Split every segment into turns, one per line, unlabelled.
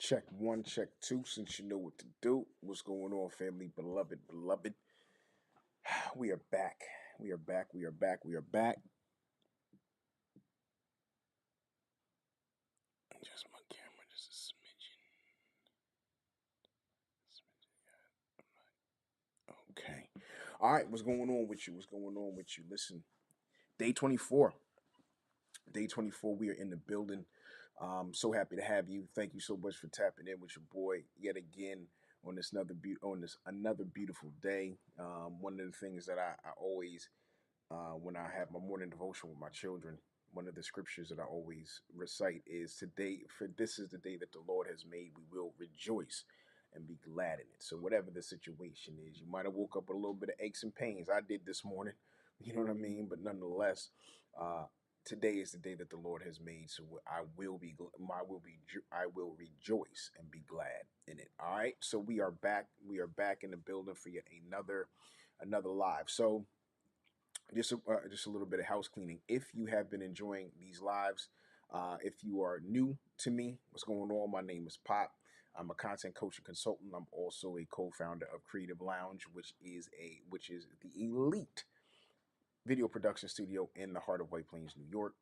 Check one, check two, since you know what to do. What's going on, family? Beloved, beloved. We are back. We are back. We are back. We are back. Just my camera, just a smidgen. Okay. All right. What's going on with you? What's going on with you? Listen, day 24. Day 24, we are in the building. So happy to have you. Thank you so much for tapping in with your boy yet again on this another beautiful day. One of the things that I always when I have my morning devotion with my children, one of the scriptures that I always recite is today, for this is the day that the Lord has made, we will rejoice and be glad in it. So whatever the situation is, you might have woke up with a little bit of aches and pains. I did this morning, you know what I mean? But nonetheless, uh, today is the day that the Lord has made. So I will rejoice and be glad in it. All right. So we are back. We are back in the building for yet another live. So just a little bit of house cleaning. If you have been enjoying these lives, if you are new to me, what's going on? My name is Pop. I'm a content coach and consultant. I'm also a co-founder of Creative Lounge, which is the elite video production studio in the heart of White Plains, New York.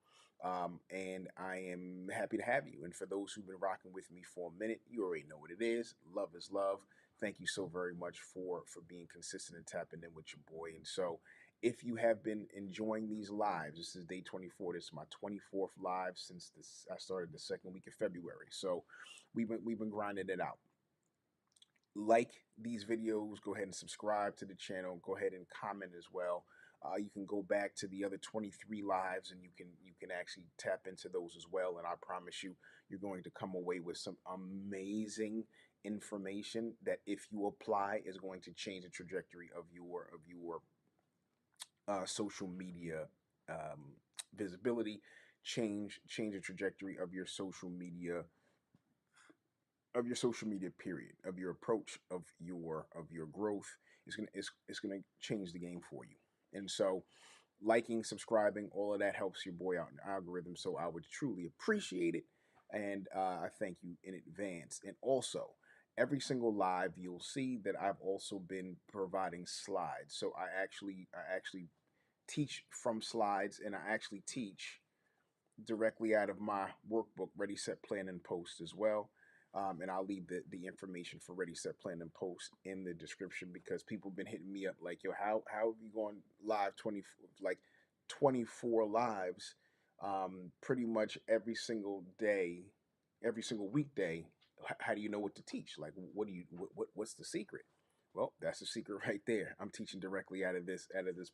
And I am happy to have you. And for those who've been rocking with me for a minute, you already know what it is. Love is love. Thank you so very much for being consistent and tapping in with your boy. And so, if you have been enjoying these lives, this is day 24. This is my 24th live since I started the second week of February. So, we've been grinding it out. Like these videos, go ahead and subscribe to the channel. Go ahead and comment as well. You can go back to the other 23 lives and you can actually tap into those as well. And I promise you, you're going to come away with some amazing information that, if you apply, is going to change the trajectory of your social media visibility, change the trajectory of your social media period, of your approach, of your growth. It's gonna change the game for you. And so, liking, subscribing, all of that helps your boy out in the algorithm. So I would truly appreciate it, and I thank you in advance. And also, every single live, you'll see that I've also been providing slides. So I actually teach from slides, and I actually teach directly out of my workbook, Ready, Set, Plan, and Post as well. And I'll leave the information for Ready, Set, Plan, and Post in the description, because people have been hitting me up like, yo, how have you gone live 24 lives, pretty much every single day, every single weekday? How do you know what to teach? Like, what's the secret? Well, that's the secret right there. I'm teaching directly out of this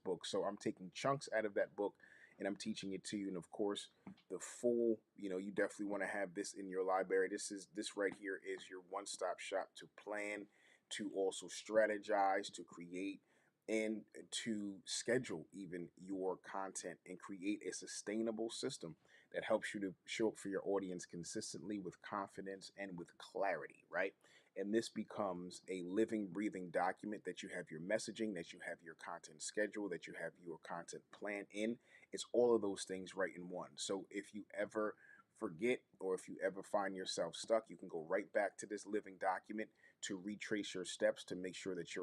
book. So I'm taking chunks out of that book and I'm teaching it to you. And of course, the full, you definitely want to have this in your library. This right here is your one-stop shop to plan, to also strategize, to create, and to schedule even your content and create a sustainable system that helps you to show up for your audience consistently with confidence and with clarity, right? And this becomes a living, breathing document that you have your messaging, that you have your content schedule, that you have your content plan in. It's all of those things right in one. So if you ever forget, or if you ever find yourself stuck, you can go right back to this living document to retrace your steps, to make sure that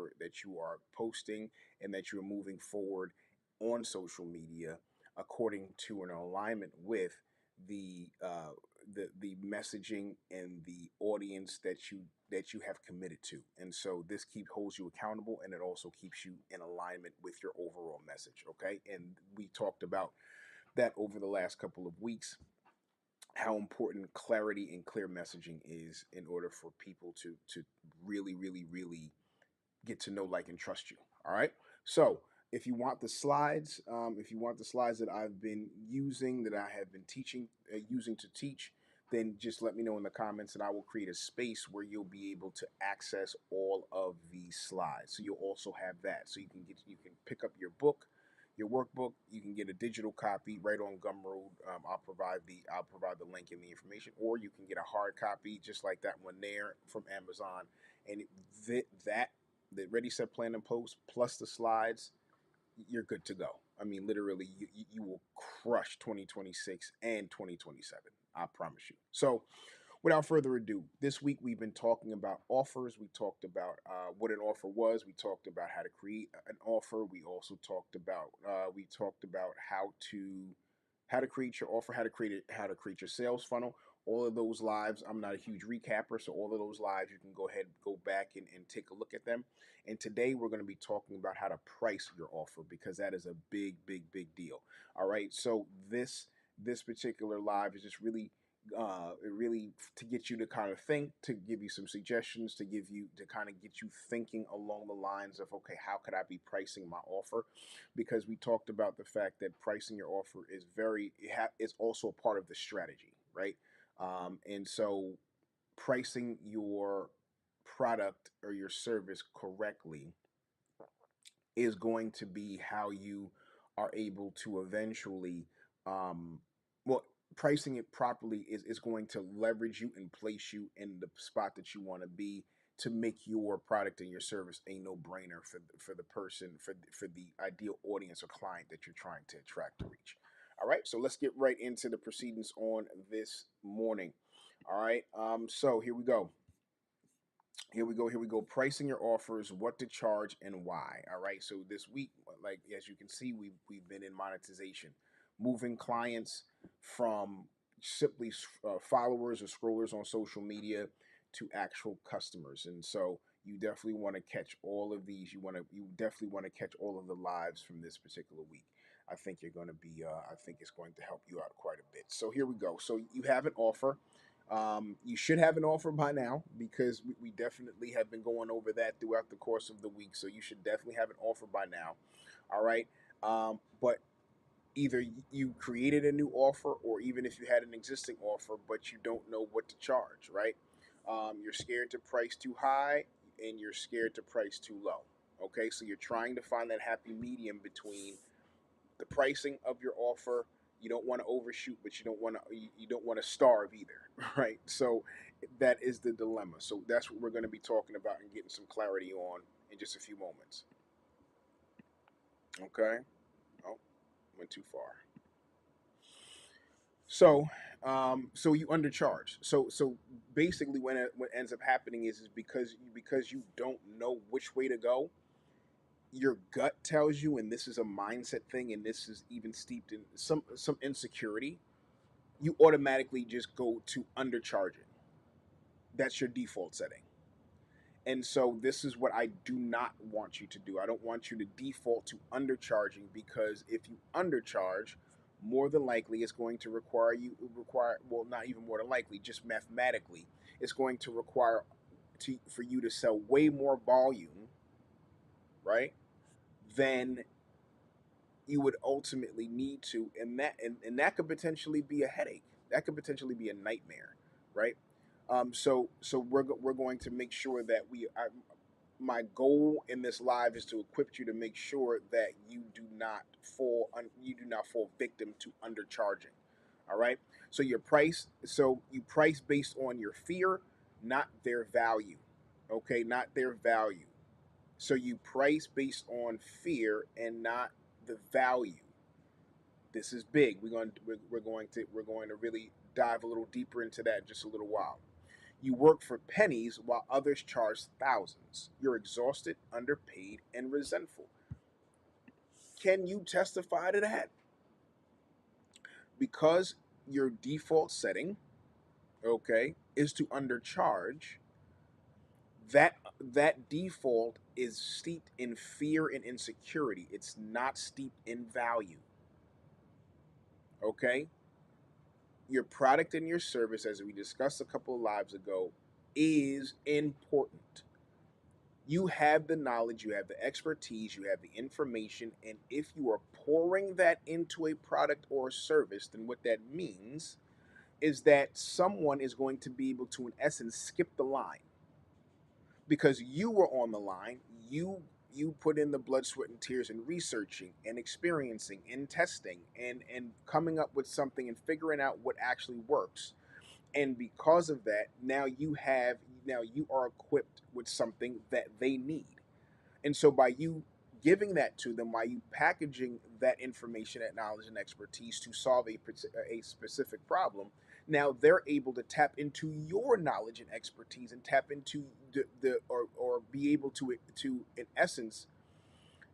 you are posting and that you're moving forward on social media according to an alignment with the messaging and the audience that you have committed to. And so this holds you accountable, and it also keeps you in alignment with your overall message. Okay, and we talked about that over the last couple of weeks, how important clarity and clear messaging is in order for people to really, really, really get to know, like, and trust you. All right. So if you want the slides that I've been using, that I have been using to teach, then just let me know in the comments, and I will create a space where you'll be able to access all of these slides. So you'll also have that. So you can pick up your workbook. You can get a digital copy right on Gumroad. I'll provide the link and the information, or you can get a hard copy just like that one there from Amazon. And that the Ready, Set, Plan, and Post plus the slides, you're good to go. I mean, literally, you will crush 2026 and 2027. I promise you. So without further ado, this week we've been talking about offers. We talked about what an offer was. We talked about how to create an offer. We also talked about how to create your offer, how to create your sales funnel. All of those lives, I'm not a huge recapper, so all of those lives you can go ahead, go back and take a look at them. And today we're going to be talking about how to price your offer, because that is a big, big, big deal. All right, so this particular live is just really to get you to kind of think, to give you some suggestions, to kind of get you thinking along the lines of, okay, how could I be pricing my offer? Because we talked about the fact that pricing your offer is also a part of the strategy, right? And so pricing your product or your service correctly is going to be how you are able to eventually, um, well, pricing it properly is going to leverage you and place you in the spot that you want to be, to make your product and your service a no-brainer for the person, for the ideal audience or client that you're trying to attract to reach. All right, so let's get right into the proceedings on this morning. All right, so here we go. Pricing your offers, what to charge and why. All right. So this week, like as you can see, we've been in monetization, moving clients from simply followers or scrollers on social media to actual customers. And so you definitely want to catch all of these. You definitely want to catch all of the lives from this particular week. I think you're going to be. I think it's going to help you out quite a bit. So here we go. So you have an offer. You should have an offer by now, because we definitely have been going over that throughout the course of the week. So you should definitely have an offer by now. All right. But either you created a new offer, or even if you had an existing offer, but you don't know what to charge, right? You're scared to price too high, and you're scared to price too low. Okay. So you're trying to find that happy medium between the pricing of your offer. You don't want to overshoot, but you don't want to starve either, right? So that is the dilemma. So that's what we're going to be talking about and getting some clarity on in just a few moments. Okay. Oh, went too far. So, so you undercharge. So basically, what ends up happening is because you don't know which way to go. Your gut tells you, and this is a mindset thing, and this is even steeped in some insecurity. You automatically just go to undercharging. That's your default setting. And so this is what I do not want you to do. I don't want you to default to undercharging, because if you undercharge, more than likely it's going to require, well, not even more than likely, just mathematically, it's going to require for you to sell way more volume, right? Than you would ultimately need to, and that could potentially be a headache. That could potentially be a nightmare, right? So we're going to make sure that my goal in this live is to equip you to make sure that you do not fall victim to undercharging. All right. So you price based on your fear, not their value. Okay, not their value. So you price based on fear and not the value. This is big. We're going to really dive a little deeper into that in just a little while. You work for pennies while others charge thousands. You're exhausted, underpaid, and resentful. Can you testify to that? Because your default setting, okay, is to undercharge, that default is steeped in fear and insecurity. It's not steeped in value. Okay? Your product and your service, as we discussed a couple of lives ago, is important. You have the knowledge, you have the expertise, you have the information, and if you are pouring that into a product or a service, then what that means is that someone is going to be able to, in essence, skip the line, because you were on the line. You put in the blood, sweat, and tears in researching and experiencing and testing and coming up with something and figuring out what actually works. And because of that, now you are equipped with something that they need. And so by you giving that to them, by you packaging that information, that knowledge and expertise to solve a specific problem, Now they're able to tap into your knowledge and expertise and tap into the or be able to in essence,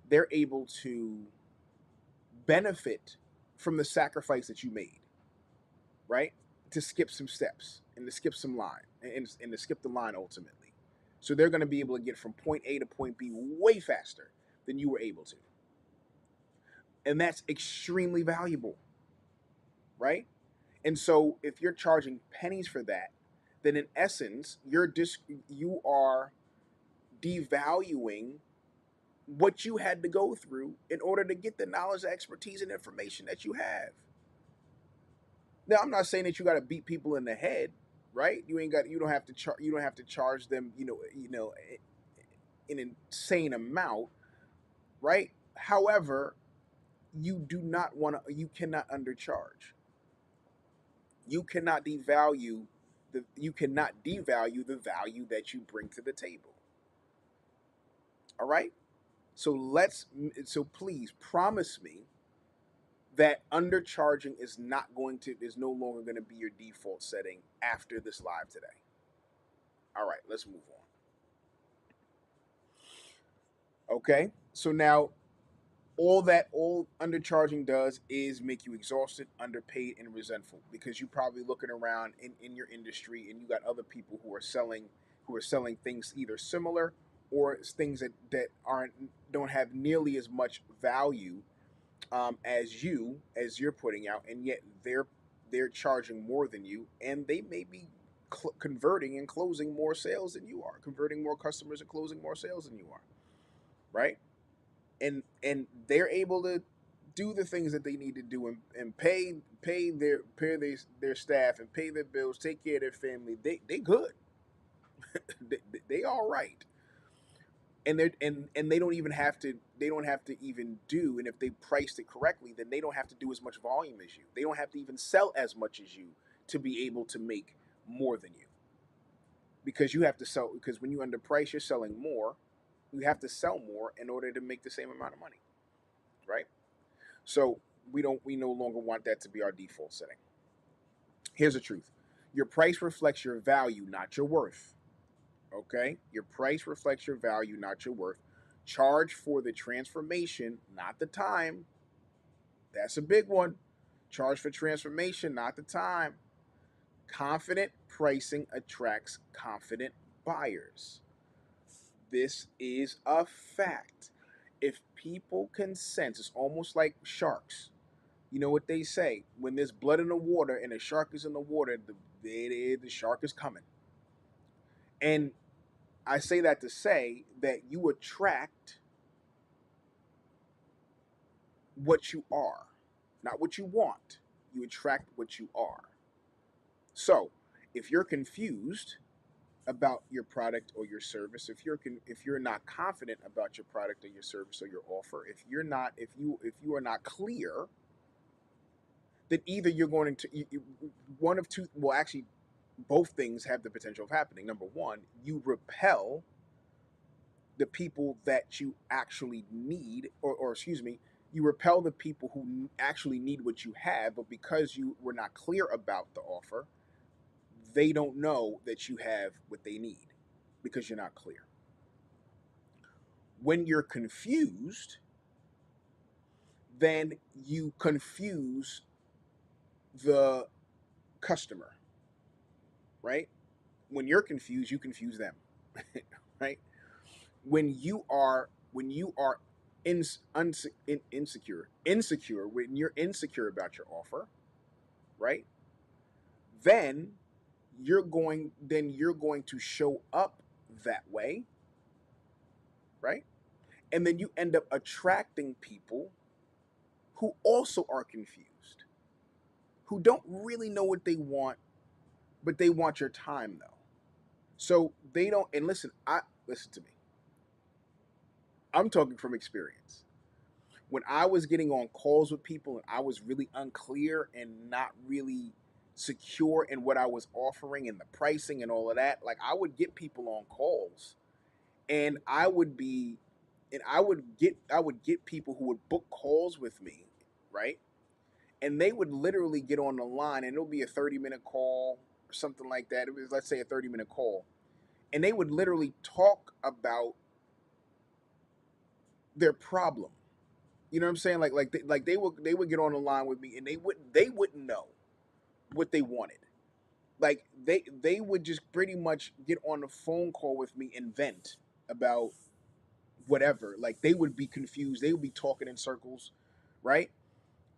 they're able to benefit from the sacrifice that you made, right? To skip some steps and to skip some line and to skip the line ultimately. So they're going to be able to get from point A to point B way faster than you were able to. And that's extremely valuable, right? And so if you're charging pennies for that, then in essence, you are devaluing what you had to go through in order to get the knowledge, expertise, and information that you have. Now, I'm not saying that you got to beat people in the head, right? You don't have to you don't have to charge them, an insane amount, right? However, you cannot undercharge. You cannot devalue the value that you bring to the table. All right? So so please promise me that undercharging is no longer going to be your default setting after this live today. All right, let's move on. Okay? So now all undercharging does is make you exhausted, underpaid, and resentful because you're probably looking around in your industry and you got other people who are selling things either similar or things that aren't don't have nearly as much value as you're putting out, and yet they're charging more than you, and they may be converting and closing more sales than you are, converting more customers and closing more sales than you are, right? And they're able to do the things that they need to do and pay their staff and pay their bills, take care of their family. They good. They all right. And they don't even have to even do, and if they priced it correctly, then they don't have to do as much volume as you. They don't have to even sell as much as you to be able to make more than you. Because you have to sell, because when you underprice, you're selling more. You have to sell more in order to make the same amount of money, right? So we no longer want that to be our default setting. Here's the truth. Your price reflects your value, not your worth. Okay? Your price reflects your value, not your worth. Charge for the transformation, not the time. That's a big one. Charge for transformation, not the time. Confident pricing attracts confident buyers. This is a fact. If people can sense, it's almost like sharks. You know what they say? When there's blood in the water and a shark is in the water, the shark is coming. And I say that to say that you attract what you are, not what you want. You attract what you are. So, if you're confused about your product or your service, if you're not confident about your product or your service or your offer, if you are not clear, then either you're going to one of two. Well, actually, both things have the potential of happening. Number one, you repel the people that you actually need, or excuse me, you repel the people who actually need what you have, but because you were not clear about the offer, they don't know that you have what they need because you're not clear. When you're confused, then you confuse the customer, right? When you're confused, you confuse them, right? When you are insecure, when you're insecure about your offer, right? Then you're going to show up that way, right? And then you end up attracting people who also are confused, who don't really know what they want, but they want your time though. So they don't. And listen to me. I'm talking from experience. When I was getting on calls with people and I was really unclear and not really secure in what I was offering and the pricing and all of that, like I would get people on calls and I would get people who would book calls with me, right? and they would literally get on the line, and it'll be a 30-minute call or something like that. It was, let's say, a 30-minute call, and they would literally talk about their problem. You know what I'm saying? Like they would get on the line with me, and they wouldn't know what they wanted. Like they would just pretty much get on a phone call with me and vent about whatever. Like they would be confused. They would be talking in circles, right?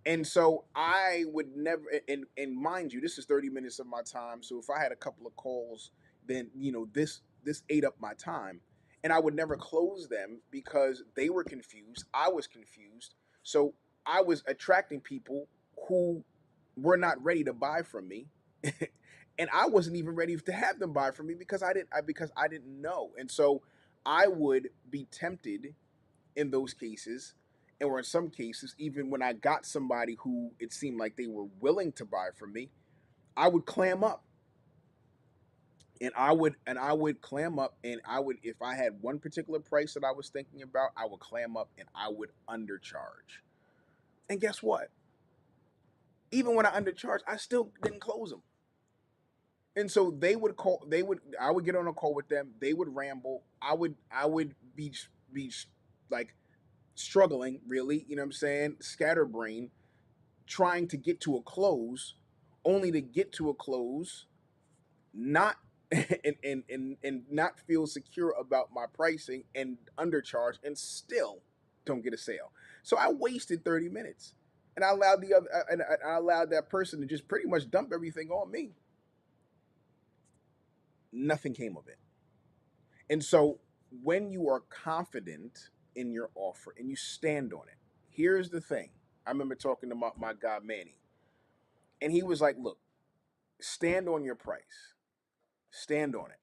And so I would never, and mind you, this is 30 minutes of my time. So if I had a couple of calls, then this ate up my time, and I would never close them because they were confused. I was confused. So I was attracting people who were not ready to buy from me, and I wasn't even ready to have them buy from me because I didn't know. And so I would be tempted in those cases, or in some cases, even when I got somebody who it seemed like they were willing to buy from me, I would clam up. And I would clam up, and I would, if I had one particular price that I was thinking about, I would clam up and I would undercharge. And guess what? Even when I undercharged, I still didn't close them. And so I would get on a call with them, they would ramble, I would be like struggling, really, you know what I'm saying, scatterbrain, trying to get to a close, only to get to a close, not and not feel secure about my pricing and undercharge, and still don't get a sale. So I wasted 30 minutes, and I allowed that person to just pretty much dump everything on me. Nothing came of it. And so when you are confident in your offer and you stand on it, here's the thing. I remember talking to my guy Manny, and he was like, look, stand on your price. Stand on it,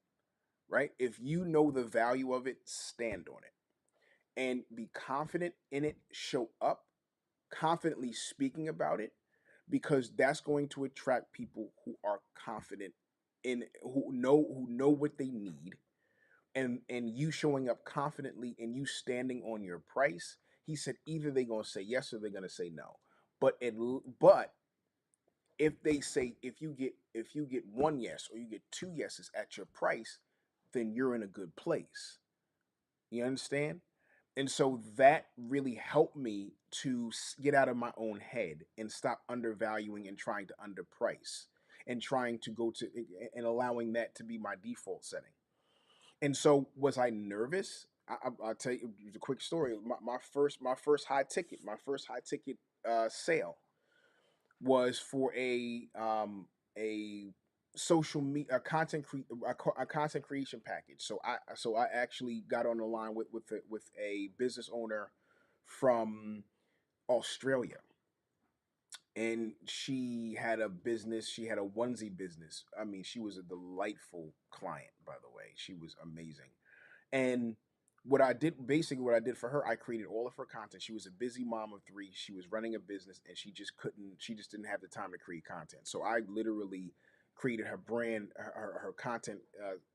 right? If you know the value of it, stand on it. And be confident in it. Show up confidently speaking about it, because that's going to attract people who are confident in, who know what they need. And you showing up confidently and you standing on your price, he said either they're going to say yes or they're going to say no. But if they say, if you get one yes or you get two yeses at your price, then you're in a good place. You understand? And so that really helped me to get out of my own head and stop undervaluing and trying to underprice, and trying to go to, and allowing that to be my default setting. And so, was I nervous? I'll tell you a quick story. My first high ticket sale was for a social media, a content creation package. So I actually got on the line with a business owner from Australia, and she had a business. She had a onesie business. I mean, she was a delightful client, by the way. She was amazing. And what I did for her, I created all of her content. She was a busy mom of three. She was running a business, and she just didn't have the time to create content. So I literally created her brand, her content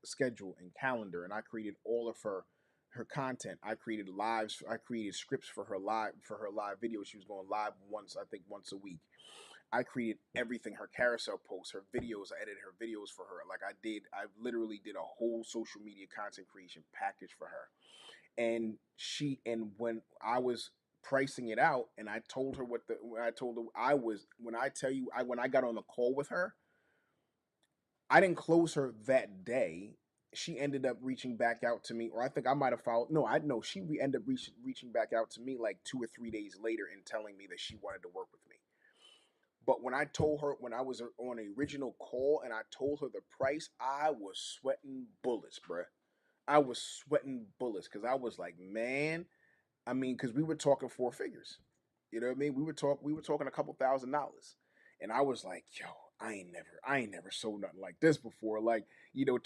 schedule and calendar, and I created all of her content. I created lives. I created scripts for her live videos. She was going live once a week. I created everything, her carousel posts, her videos. I edited her videos for her. I literally did a whole social media content creation package for her. And when I was pricing it out, and I told her when I told her I was, when I tell you, when I got on the call with her, I didn't close her that day. She ended up reaching back out to me, or I think I might have followed. No, I know she ended up reaching back out to me like 2 or 3 days later and telling me that she wanted to work with me. But when I told her, when I was on the original call and I told her the price, I was sweating bullets, bruh. I was sweating bullets because I was like, man, I mean, because we were talking four figures. You know what I mean? We were talking a couple $1,000. And I was like, yo, I ain't never sold nothing like this before. Like, $27,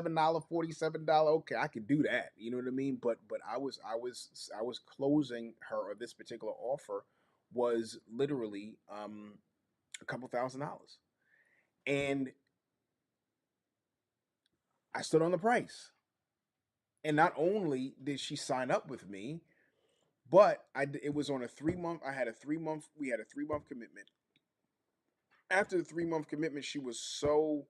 $47, okay, I could do that. You know what I mean? But I was closing her, or this particular offer was literally a couple $1,000. And I stood on the price. And not only did she sign up with me, but it was on a 3 month. We had a 3 month commitment. After the 3 month commitment, she was so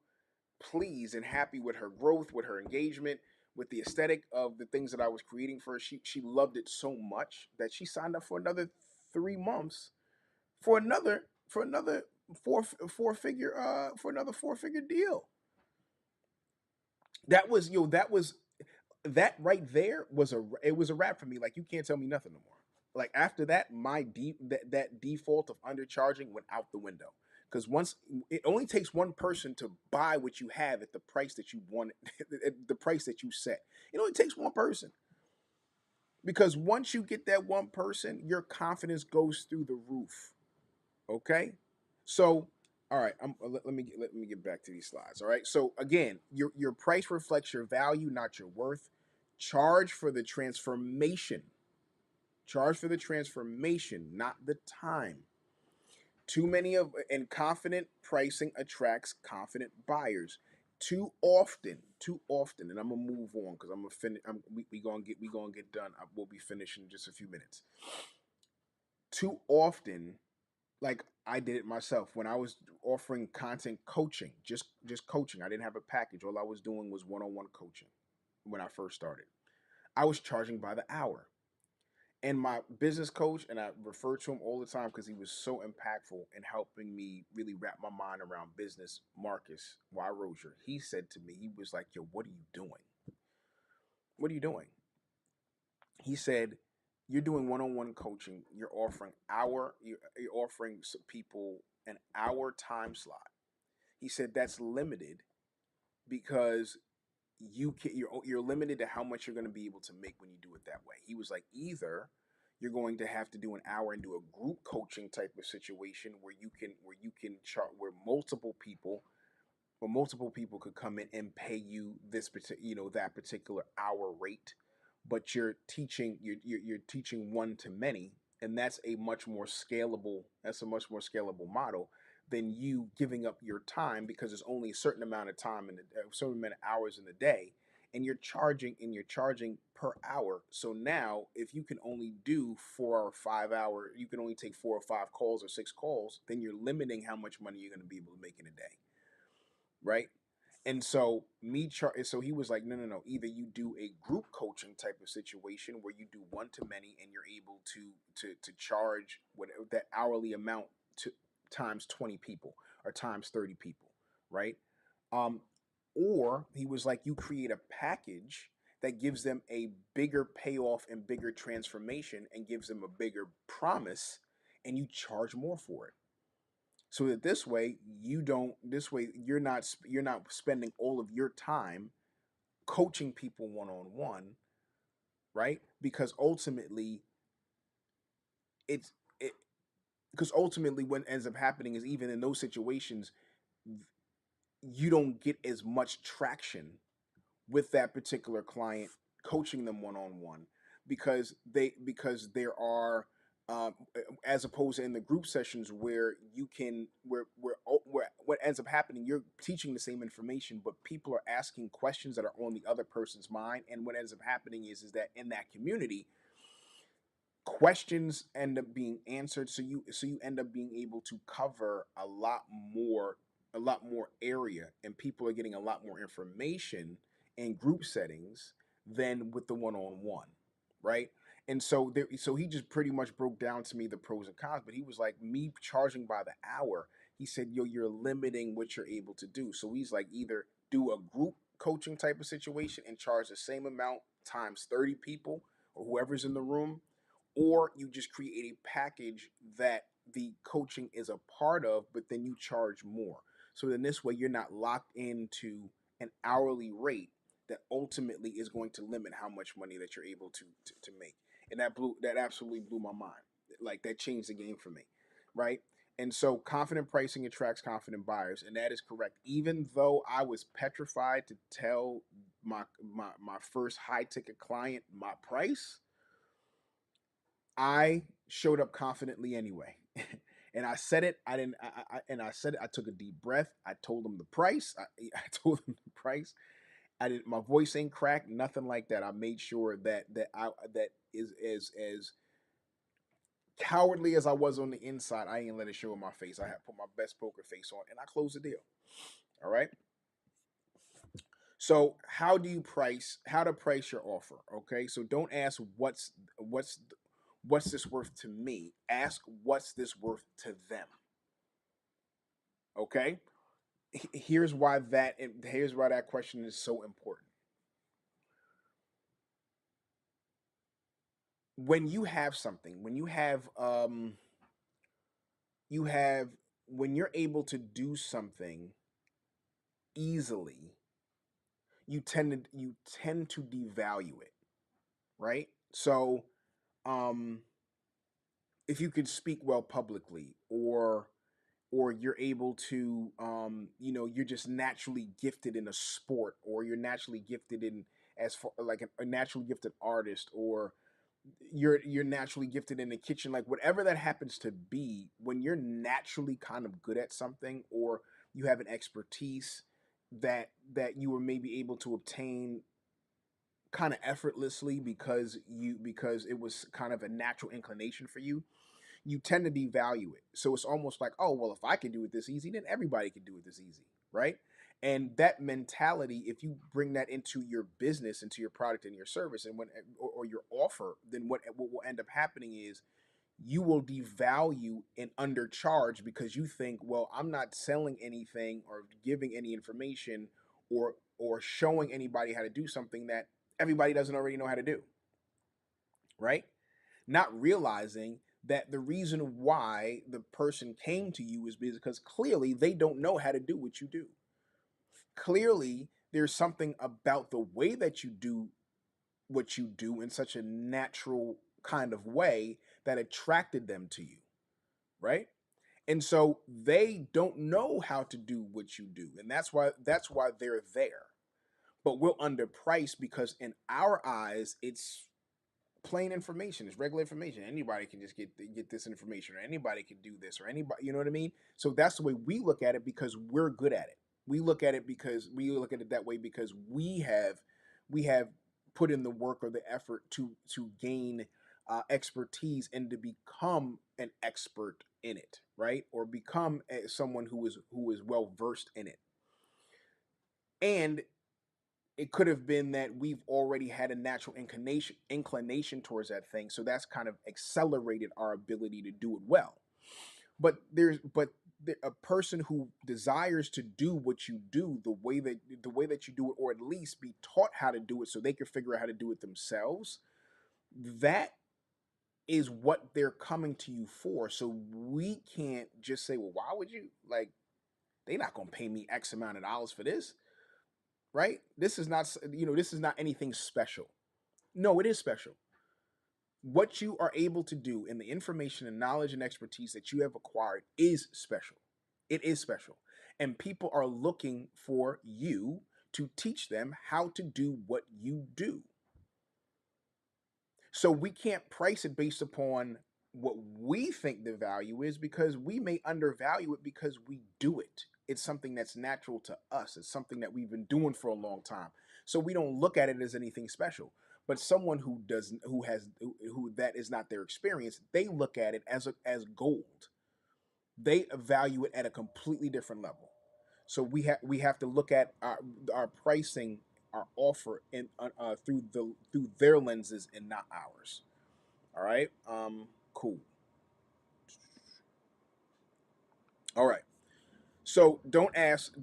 pleased and happy with her growth, with her engagement, with the aesthetic of the things that I was creating for her. She loved it so much that she signed up for another 3 months for another four figure deal. That was that was that right there was a wrap for me. Like, you can't tell me nothing no more. Like, after that, that default of undercharging went out the window. Because once it only takes one person to buy what you have at the price that you want, at the price that you set. It only takes one person. Because once you get that one person, your confidence goes through the roof. Okay, so all right, let me get back to these slides. All right, so again, your price reflects your value, not your worth. Charge for the transformation. Charge for the transformation, not the time. Too many of and confident pricing attracts confident buyers. Too often, and I'm gonna move on because I'm gonna finish. We gonna get done. We'll be finishing in just a few minutes. Too often, like, I did it myself when I was offering content coaching, just coaching. I didn't have a package. All I was doing was one-on-one coaching when I first started. I was charging by the hour. And my business coach, and I refer to him all the time because he was so impactful in helping me really wrap my mind around business, Marcus Y. Rozier. He said to me, he was like, "Yo, what are you doing? What are you doing?" He said, "You're doing one-on-one coaching. You're offering people an hour time slot." He said that's limited because you're limited to how much you're going to be able to make when you do it that way. He was like, either you're going to have to do an hour and do a group coaching type of situation where you can chart where multiple people could come in and pay you this particular that particular hour rate, but you're teaching one to many, and that's a much more scalable model than you giving up your time, because there's only a certain amount of time in a certain amount of hours in the day, and you're charging per hour. So now, if you can only do 4 or 5 hour, you can only take 4 or 5 calls or 6 calls, then you're limiting how much money you're going to be able to make in a day, right? And so so he was like, no, no, no. Either you do a group coaching type of situation where you do one to many, and you're able to charge whatever that hourly amount to times 20 people or times 30 people, right? Um, or he was like, you create a package that gives them a bigger payoff and bigger transformation and gives them a bigger promise, and you charge more for it, so that this way you're not spending all of your time coaching people one on one, right? Because ultimately it's it because ultimately what ends up happening is, even in those situations, you don't get as much traction with that particular client coaching them one on one, because there are as opposed to in the group sessions where you can where what ends up happening, you're teaching the same information, but people are asking questions that are on the other person's mind, and what ends up happening is that in that community, questions end up being answered, so you end up being able to cover a lot more area, and people are getting a lot more information in group settings than with the one-on-one, right? And so he just pretty much broke down to me the pros and cons, but he was like, me charging by the hour, he said, yo, you're limiting what you're able to do. So he's like, either do a group coaching type of situation and charge the same amount times 30 people or whoever's in the room, or you just create a package that the coaching is a part of, but then you charge more. So then this way you're not locked into an hourly rate that ultimately is going to limit how much money that you're able to make. And that absolutely blew my mind. Like, that changed the game for me, right? And so confident pricing attracts confident buyers, and that is correct. Even though I was petrified to tell my first high ticket client my price, I showed up confidently anyway. And I said it. I didn't. And I said it. I took a deep breath. I told them the price. I told them the price. I didn't. My voice ain't cracked. Nothing like that. I made sure that Cowardly as I was on the inside, I ain't let it show in my face. I had put my best poker face on and I closed the deal. All right. So how to price your offer? Okay. So don't ask what's this worth to me? Ask what's this worth to them. Okay. Here's why that question is so important. When you have something, you have when you're able to do something easily, you tend to devalue it, right? So, um, if you could speak well publicly, or you're able to, you're just naturally gifted in a sport, or you're naturally gifted in as far like a naturally gifted artist, or you're naturally gifted in the kitchen, like whatever that happens to be. When you're naturally kind of good at something, or you have an expertise that you were maybe able to obtain kind of effortlessly because it was kind of a natural inclination for you, you tend to devalue it. So it's almost like, oh well, if I can do it this easy, then everybody can do it this easy, right? And that mentality, if you bring that into your business, into your product and your service, and or your offer, then what will end up happening is you will devalue and undercharge because you think, well, I'm not selling anything or giving any information or showing anybody how to do something that everybody doesn't already know how to do, right? Not realizing that the reason why the person came to you is because clearly they don't know how to do what you do. Clearly, there's something about the way that you do what you do in such a natural kind of way that attracted them to you, right? And so they don't know how to do what you do, and that's why they're there. But we'll underprice because in our eyes it's plain information. It's regular information. Anybody can just get this information, or anybody can do this, or anybody, you know what I mean? So that's the way we look at it because we're good at it. We look at it that way because we have put in the work or the effort to gain expertise and to become an expert in it, right? Or become someone who is well versed in it. And it could have been that we've already had a natural inclination towards that thing, so that's kind of accelerated our ability to do it well. But a person who desires to do what you do the way that you do it, or at least be taught how to do it so they can figure out how to do it themselves, that is what they're coming to you for. So we can't just say, well, why would you, like, they're not going to pay me X amount of dollars for this, right? This is not anything special. No, it is special. What you are able to do and the information and knowledge and expertise that you have acquired is special. It is special. And people are looking for you to teach them how to do what you do. So we can't price it based upon what we think the value is, because we may undervalue it because we do it. It's something that's natural to us. It's something that we've been doing for a long time. So we don't look at it as anything special. But someone who doesn't, who that is not their experience, they look at it as gold. They value it at a completely different level. So we have to look at our pricing, our offer, in through their lenses and not ours. All right. Cool. All right. So don't ask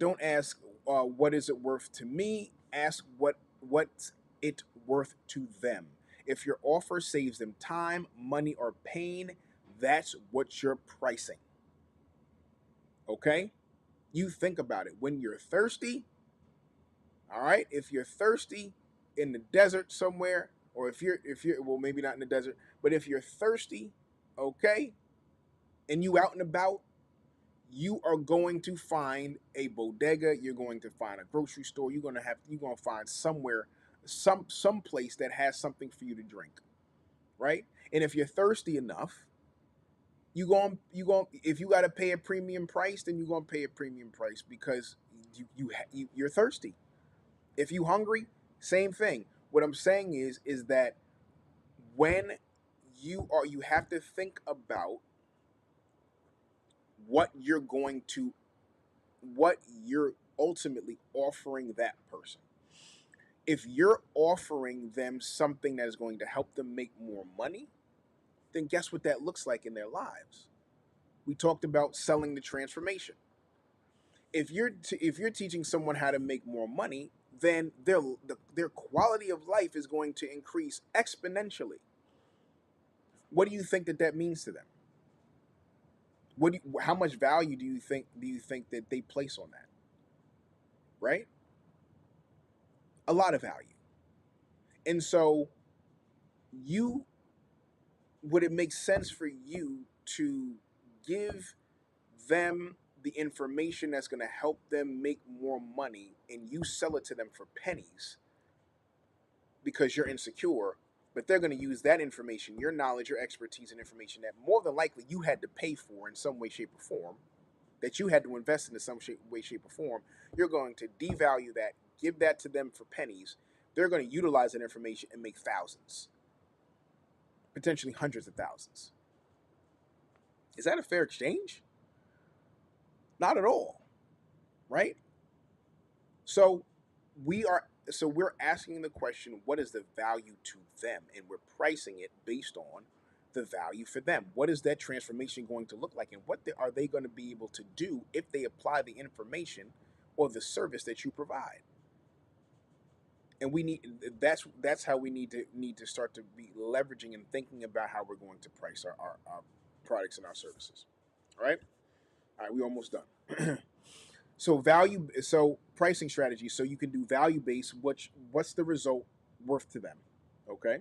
what is it worth to me. Ask what's it worth to them. If your offer saves them time, money, or pain, that's what you're pricing. Okay? You think about it. When you're thirsty, all right? If you're thirsty in the desert somewhere, or if you're well, maybe not in the desert, but if you're thirsty, okay, and you out and about, you are going to find a bodega, you're going to find a grocery store, you're going to find somewhere, some place that has something for you to drink, right? And if you're thirsty enough, you going if you got to pay a premium price, then you're going to pay a premium price because you're thirsty. If you hungry, same thing. What I'm saying is that when you have to think about what you're going to what you're ultimately offering that person. If you're offering them something that is going to help them make more money, then guess what that looks like in their lives? We talked about selling the transformation. If you're teaching someone how to make more money, then their quality of life is going to increase exponentially. What do you think that means to them? How much value do you think that they place on that? Right? A lot of value. And so you would it make sense for you to give them the information that's going to help them make more money and you sell it to them for pennies because you're insecure, but they're going to use that information, your knowledge, your expertise, and information that more than likely you had to pay for in some way, shape, or form, that you had to invest in some way, shape, or form. You're going to devalue that, give that to them for pennies. They're going to utilize that information and make thousands, potentially hundreds of thousands. Is that a fair exchange? Not at all, right? So we're asking the question, what is the value to them? And we're pricing it based on the value for them. What is that transformation going to look like? And are they going to be able to do if they apply the information or the service that you provide? And that's how we need to start to be leveraging and thinking about how we're going to price our products and our services. All right, we almost done. So pricing strategy. So you can do value based. What's the result worth to them? Okay.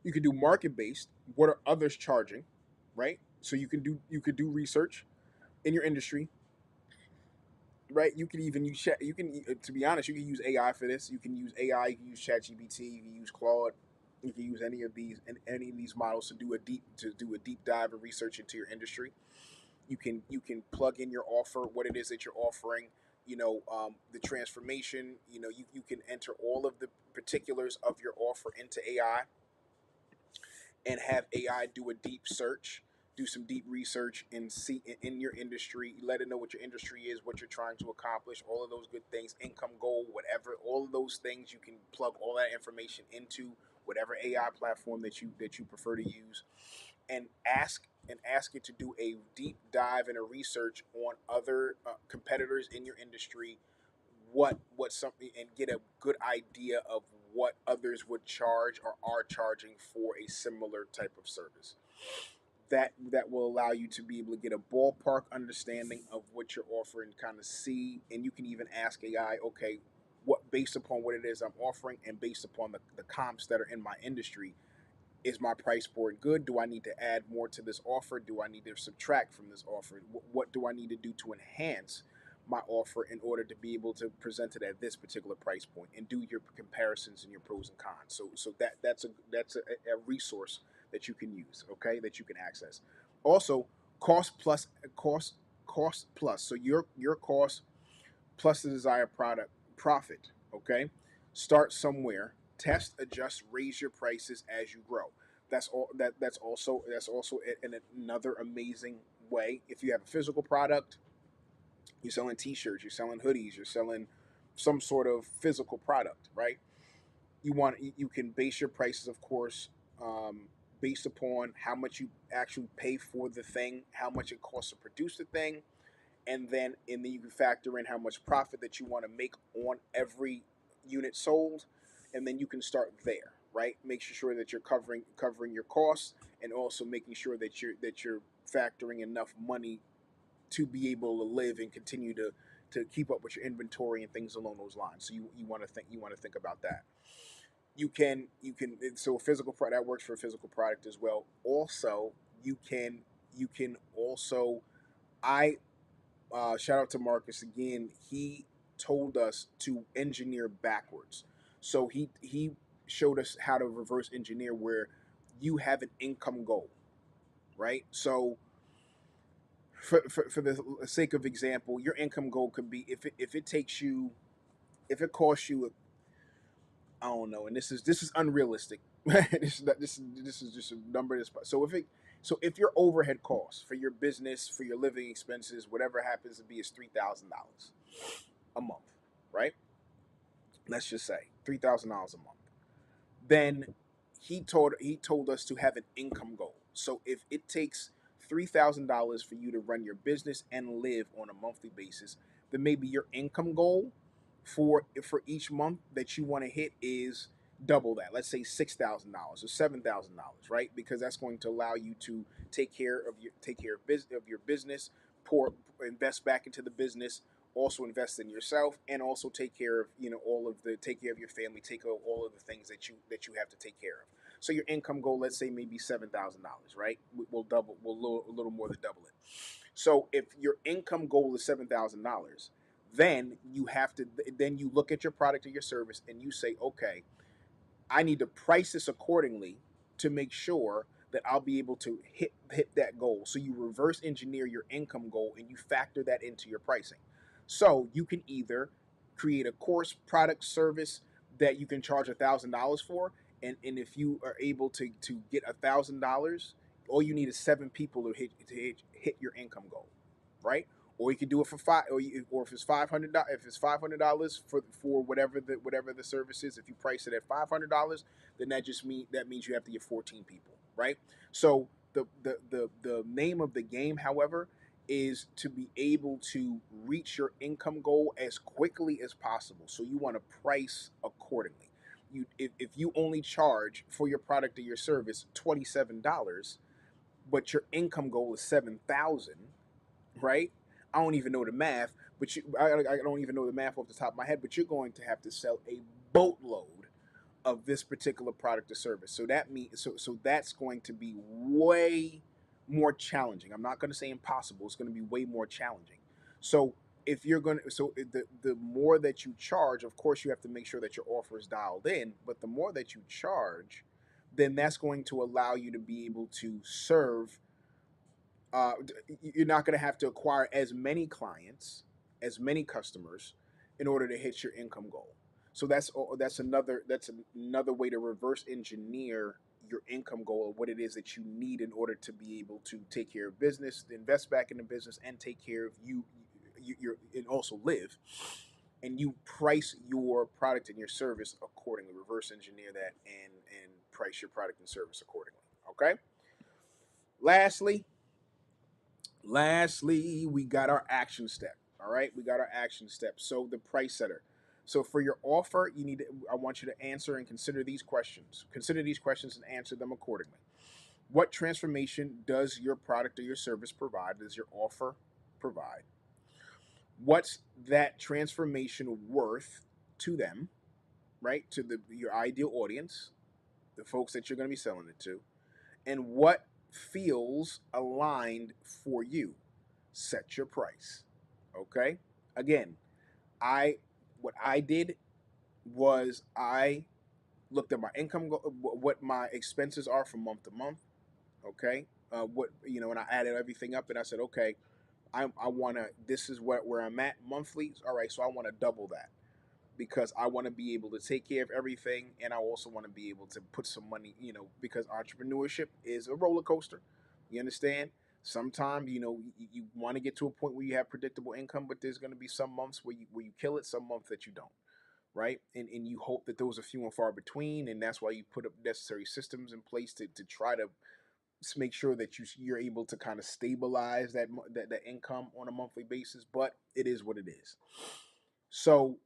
You can do market based. What are others charging? Right. So you could do research in your industry. Right. You can even use chat. You can to be honest, you can use AI for this. You can use AI. You can use ChatGPT. You can use Claude. You can use any of these models to do a deep dive and research into your industry. You can plug in your offer, what it is that you're offering, the transformation. You can enter all of the particulars of your offer into AI and have AI do a deep search, do some deep research, and see in your industry. Let it know what your industry is, what you're trying to accomplish, all of those good things, income goal, whatever, all of those things. You can plug all that information into whatever AI platform that you prefer to use, and ask it to do a deep dive and a research on other competitors in your industry, what something, and get a good idea of what others would charge or are charging for a similar type of service. That will allow you to be able to get a ballpark understanding of what you're offering, kind of see, and you can even ask AI, okay, what, based upon what it is I'm offering and based upon the comps that are in my industry, is my price point good? Do I need to add more to this offer? Do I need to subtract from this offer? What do I need to do to enhance my offer in order to be able to present it at this particular price point, and do your comparisons and your pros and cons? So that's a resource that you can use, okay, that you can access. Also, cost plus cost plus. So your cost plus the desired product profit. Okay, start somewhere. Test, adjust, raise your prices as you grow. That's also another amazing way. If you have a physical product, you're selling T-shirts, you're selling hoodies, you're selling some sort of physical product, right? You can base your prices, of course, based upon how much you actually pay for the thing, how much it costs to produce the thing, and then you can factor in how much profit that you want to make on every unit sold, and then you can start there, right? Make sure that you're covering your costs, and also making sure that you're factoring enough money to be able to live and continue to keep up with your inventory and things along those lines. So you want to think about that. So a physical product that works for a physical product as well. Also, you can also I shout out to Marcus again. He told us to engineer backwards. So he showed us how to reverse engineer, where you have an income goal, right? So for the sake of example, your income goal could be, if it costs you I don't know, and this is unrealistic. This is just a number. So if your overhead costs for your business, for your living expenses, whatever happens to be, is $3,000 a month, right? Let's just say $3,000 a month. Then he told us to have an income goal. So if it takes $3,000 for you to run your business and live on a monthly basis, then maybe your income goal for each month that you want to hit is double that. Let's say $6,000 or $7,000, right? Because that's going to allow you to take care of your business, pour invest back into the business, also invest in yourself, and also take care of take care of your family, take care of all of the things that you have to take care of. So your income goal, let's say maybe $7,000, right? We'll a little more than double it. So if your income goal is $7,000, then you look at your product or your service and you say, okay, I need to price this accordingly to make sure that I'll be able to hit that goal. So you reverse engineer your income goal and you factor that into your pricing. So you can either create a course, product, service that you can charge $1,000 for, and if you are able to get $1,000, all you need is 7 people to hit your income goal, right? Or you can do it for five, or if it's $500, for whatever the service is. If you price it at $500, then that means you have to get 14 people, right? So the name of the game, however, is to be able to reach your income goal as quickly as possible. So you want to price accordingly. If you only charge for your product or your service $27, but your income goal is 7,000, right? I don't even know the math, but I don't even know the math off the top of my head. But you're going to have to sell a boatload of this particular product or service. So that's going to be way more challenging. I'm not going to say impossible. It's going to be way more challenging. So if you're going to, so the more that you charge, of course, you have to make sure that your offer is dialed in. But the more that you charge, then that's going to allow you to be able to serve. uh, you're not going to have to acquire as many clients, as many customers, in order to hit your income goal. So that's another way to reverse engineer your income goal, of what it is that you need in order to be able to take care of business, invest back in the business, and take care of and also live. And you price your product and your service accordingly. Reverse engineer that and price your product and service accordingly. Okay. Lastly, Lastly, we got our action step. All right, we got our action step. So the price setter. So for your offer, I want you to answer and consider these questions. Consider these questions and answer them accordingly. What transformation does your product or your service provide? Does your offer provide? What's that transformation worth to them, right? To your ideal audience, the folks that you're going to be selling it to, and what feels aligned for you. Set your price. Okay? Again, I what I did was I looked at my income, what my expenses are from month to month. Okay, and I added everything up, and I said, okay, I want to. This is where I'm at monthly. All right, so I want to double that, because I want to be able to take care of everything, and I also want to be able to put some money, because entrepreneurship is a roller coaster. You understand? Sometimes, you want to get to a point where you have predictable income, but there's going to be some months where you kill it, some months that you don't, right? And you hope that those are few and far between, and that's why you put up necessary systems in place to try to make sure that you're able to kind of stabilize that income on a monthly basis. But it is what it is. So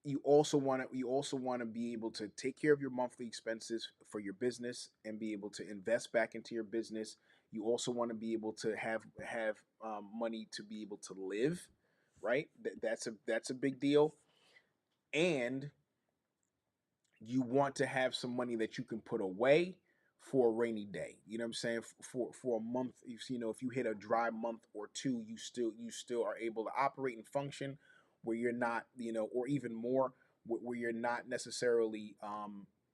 you also want to be able to take care of your monthly expenses for your business and be able to invest back into your business. You also want to be able to have money to be able to live, right? That's a big deal. And you want to have some money that you can put away for a rainy day. You know what I'm saying? For a month, if you hit a dry month or two, you still are able to operate and function, where you're not, or even more, where you're not necessarily,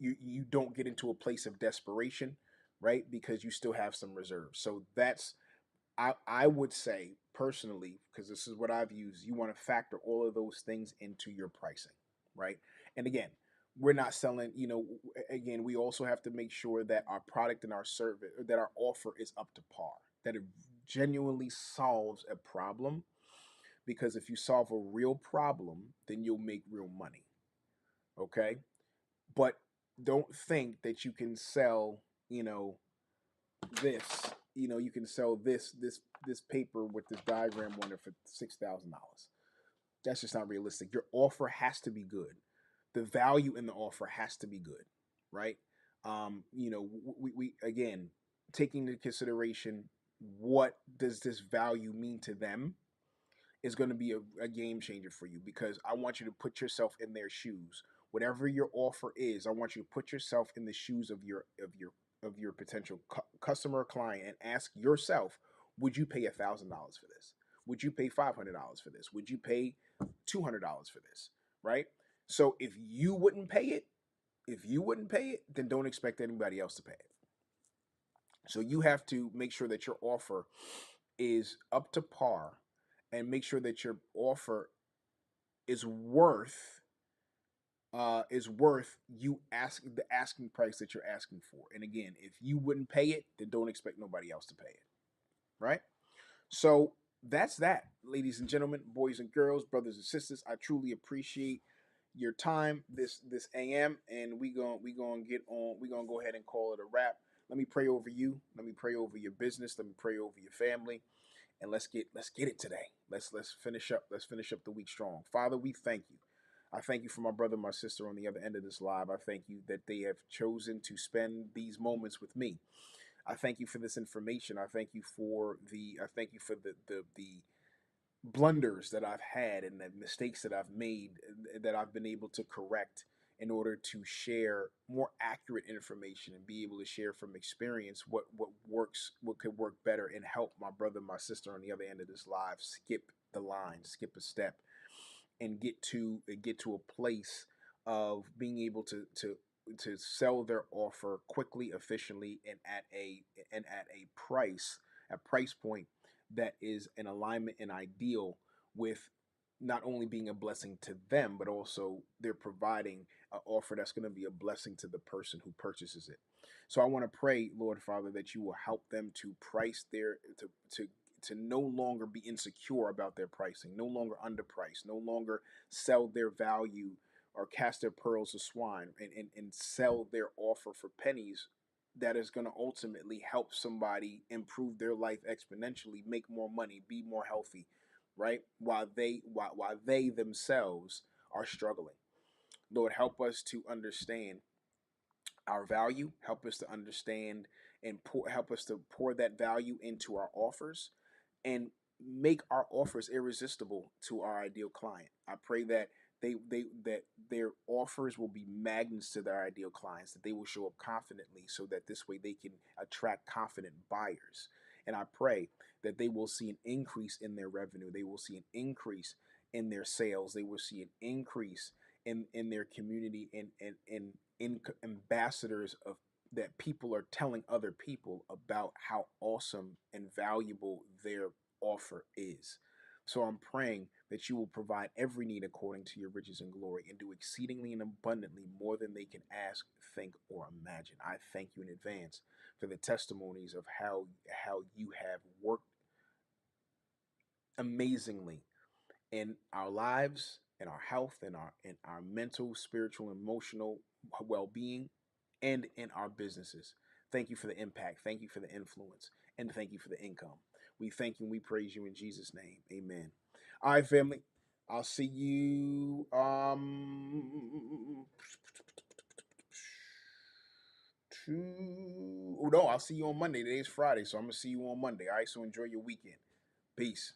you don't get into a place of desperation, right? Because you still have some reserves. So I would say personally, because this is what I've used, you want to factor all of those things into your pricing, right? And again, we're not selling, again, we also have to make sure that our product and our service, that our offer is up to par, that it genuinely solves a problem. Because if you solve a real problem, then you'll make real money. Okay. But don't think that you can sell, you know, this, you can sell this paper with this diagram on it for $6,000. That's just not realistic. Your offer has to be good. The value in the offer has to be good, right? We again, taking into consideration, what does this value mean to them, is going to be a game changer for you, because I want you to put yourself in their shoes. Whatever your offer is, I want you to put yourself in the shoes of your potential customer or client, and ask yourself, would you pay $1,000 for this? Would you pay $500 for this? Would you pay $200 for this? Right? So if you wouldn't pay it, then don't expect anybody else to pay it. So you have to make sure that your offer is up to par, and make sure that your offer is worth you ask the asking price that you're asking for. And again, if you wouldn't pay it, then don't expect nobody else to pay it. Right? So that's that, ladies and gentlemen, boys and girls, brothers and sisters. I truly appreciate your time this AM, and we gonna go ahead and call it a wrap. Let me pray over you. Let me pray over your business. Let me pray over your family, and let's get it today. Let's finish up. Let's finish up the week strong. Father, we thank you. I thank you for my brother, my sister on the other end of this live. I thank you that they have chosen to spend these moments with me. I thank you for this information. I thank you for the blunders that I've had, and the mistakes that I've made, that I've been able to correct in order to share more accurate information, and be able to share from experience what works, what could work better, and help my brother, my sister on the other end of this live skip the line, skip a step, and get to a place of being able to sell their offer quickly, efficiently, and at a price point that is in alignment and ideal with not only being a blessing to them, but also they're providing an offer that's going to be a blessing to the person who purchases it. So I want to pray, Lord Father, that you will help them to price their to no longer be insecure about their pricing, no longer underpriced, no longer sell their value or cast their pearls to swine, and sell their offer for pennies, that is going to ultimately help somebody improve their life exponentially, make more money, be more healthy, right? While they themselves are struggling. Lord, help us to understand our value, help us to understand and help us to pour that value into our offers, and make our offers irresistible to our ideal client. I pray that that their offers will be magnets to their ideal clients, that they will show up confidently, so that this way they can attract confident buyers. And I pray that they will see an increase in their revenue, they will see an increase in their sales, they will see an increase in their community, and in ambassadors of that people are telling other people about how awesome and valuable their offer is. So I'm praying that you will provide every need according to your riches and glory, and do exceedingly and abundantly more than they can ask, think, or imagine. I thank you in advance for the testimonies of how you have worked amazingly in our lives, in our health, in our mental, spiritual, emotional well-being, and in our businesses. Thank you for the impact. Thank you for the influence. And thank you for the income. We thank you and we praise you in Jesus' name. Amen. All right, family. I'll see you oh no, I'll see you on Monday. Today's Friday, so I'm gonna see you on Monday. All right, so enjoy your weekend. Peace.